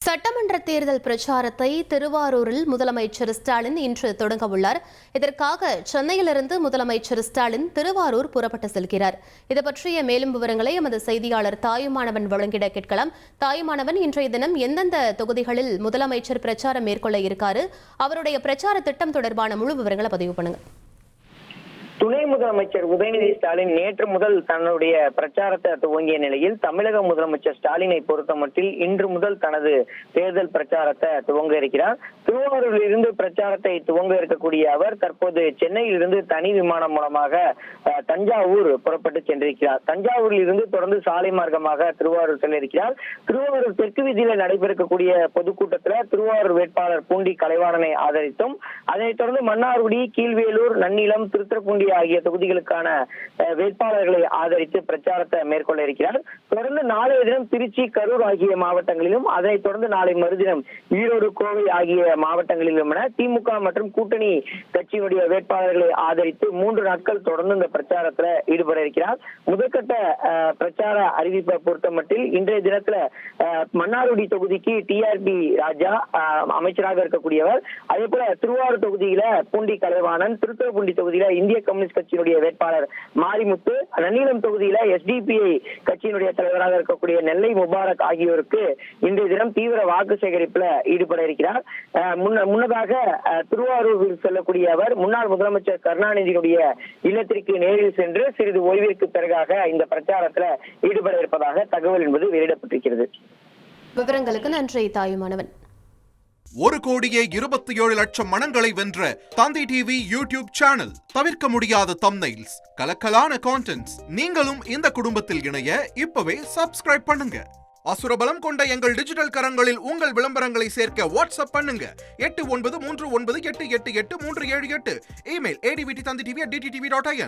சட்டமன்ற தேர்தல் பிரச்சாரத்தை திருவாரூரில் முதலமைச்சர் ஸ்டாலின் இன்று தொடங்க உள்ளார். இதற்காக சென்னையிலிருந்து முதலமைச்சர் ஸ்டாலின் திருவாரூர் புறப்பட்டு செல்கிறார். இது பற்றிய மேலும் விவரங்களை எமது செய்தியாளர் தாயுமானவன் வழங்கிட கேட்கலாம். தாயுமானவன், இன்றைய தினம் எந்தெந்த தொகுதிகளில் முதலமைச்சர் பிரச்சாரம் மேற்கொள்ள இருக்காரு, அவருடைய பிரச்சார திட்டம் தொடர்பான முழு விவரங்களை பதிவு பண்ணுங்க. துணை முதலமைச்சர் உதயநிதி ஸ்டாலின் நேற்று முதல் தன்னுடைய பிரச்சாரத்தை துவங்கிய நிலையில் தமிழக முதலமைச்சர் ஸ்டாலினை பொறுத்தமட்டில் இன்று முதல் தனது தேர்தல் பிரச்சாரத்தை துவங்க இருக்கிறார். திருவாரூரில் இருந்து பிரச்சாரத்தை துவங்க இருக்கக்கூடிய அவர் தற்போது சென்னையில் இருந்து தனி விமானம் மூலமாக தஞ்சாவூர் புறப்பட்டு சென்றிருக்கிறார். தஞ்சாவூரில் இருந்து தொடர்ந்து சாலை மார்க்கமாக திருவாரூர் செல்ல இருக்கிறார். திருவாரூர் தெற்கு வீதியில் நடைபெறக்கூடிய பொதுக்கூட்டத்தில் திருவாரூர் வேட்பாளர் பூண்டி கலைவாணனை ஆதரித்தும், அதனைத் தொடர்ந்து மன்னார்குடி, கீழ்வேலூர், நன்னிலம், திருத்துறைப்பூண்டி ஆகிய தொகுதிகளுக்கான வேட்பாளர்களை ஆதரித்து பிரச்சாரத்தை மேற்கொள்ள இருக்கிறார். தொடர்ந்து நாளைய தினம் திருச்சி, கரூர் ஆகிய மாவட்டங்களிலும், அதனைத் தொடர்ந்து நாளை மறுதினம் ஈரோடு, கோவை ஆகிய மாவட்டங்களிலும் என திமுக மற்றும் கூட்டணி கட்சியினுடைய வேட்பாளர்களை ஆதரித்து 3 நாட்கள் தொடர்ந்து இந்த பிரச்சாரத்துல ஈடுபட இருக்கிறார். முதற்கட்ட பிரச்சார அறிவிப்பை பொறுத்தமட்டில் இன்றைய தினத்துல மன்னார்குடி தொகுதிக்கு டிஆர்பி ராஜா அமைச்சராக இருக்கக்கூடியவர், அதே போல திருவாரூர் தொகுதியில பூண்டி கலைவாணன், திருத்துறைப்பூண்டி தொகுதியில இந்திய கம்யூனிஸ்ட் கட்சியினுடைய வேட்பாளர் மாரிமுத்து, நன்னிலம் தொகுதியில எஸ்டிபிஐ கட்சியினுடைய தலைவராக இருக்கக்கூடிய நெல்லை முபாரக் ஆகியோருக்கு இன்றைய தினம் தீவிர வாக்கு சேகரிப்புல ஈடுபட இருக்கிறார். முன்னதாக திருவாரூரில் செல்லக்கூடிய அவர் முன்னாள் முதலமைச்சர் கருணாநிதியினுடைய இல்லத்திற்கு நேரில் சென்று சிறிது ஓய்விற்கு பிறகாக இந்த பிரச்சாரத்துல ஈடுபட இருப்பதாக தகவல் என்பது வெளியிடப்பட்டிருக்கிறது. விவரங்களுக்கு நன்றி தாயுமானவன். 1,27,00,000 மனங்களை வென்ற தந்தி டிவி யூடியூப் சேனல். தவிர்க்க முடியாத தம்ப்நெயில்ஸ், கலக்கலான கான்டென்ட்ஸ். நீங்களும் இந்த குடும்பத்தில் இணைய இப்பவே சப்ஸ்கிரைப் பண்ணுங்க. அசுரபலம் கொண்ட எங்கள் டிஜிட்டல் கரங்களில் உங்கள் விளம்பரங்களை சேர்க்க வாட்ஸ்அப் பண்ணுங்க. 8939888378. Email advtthanditv@dttv.in.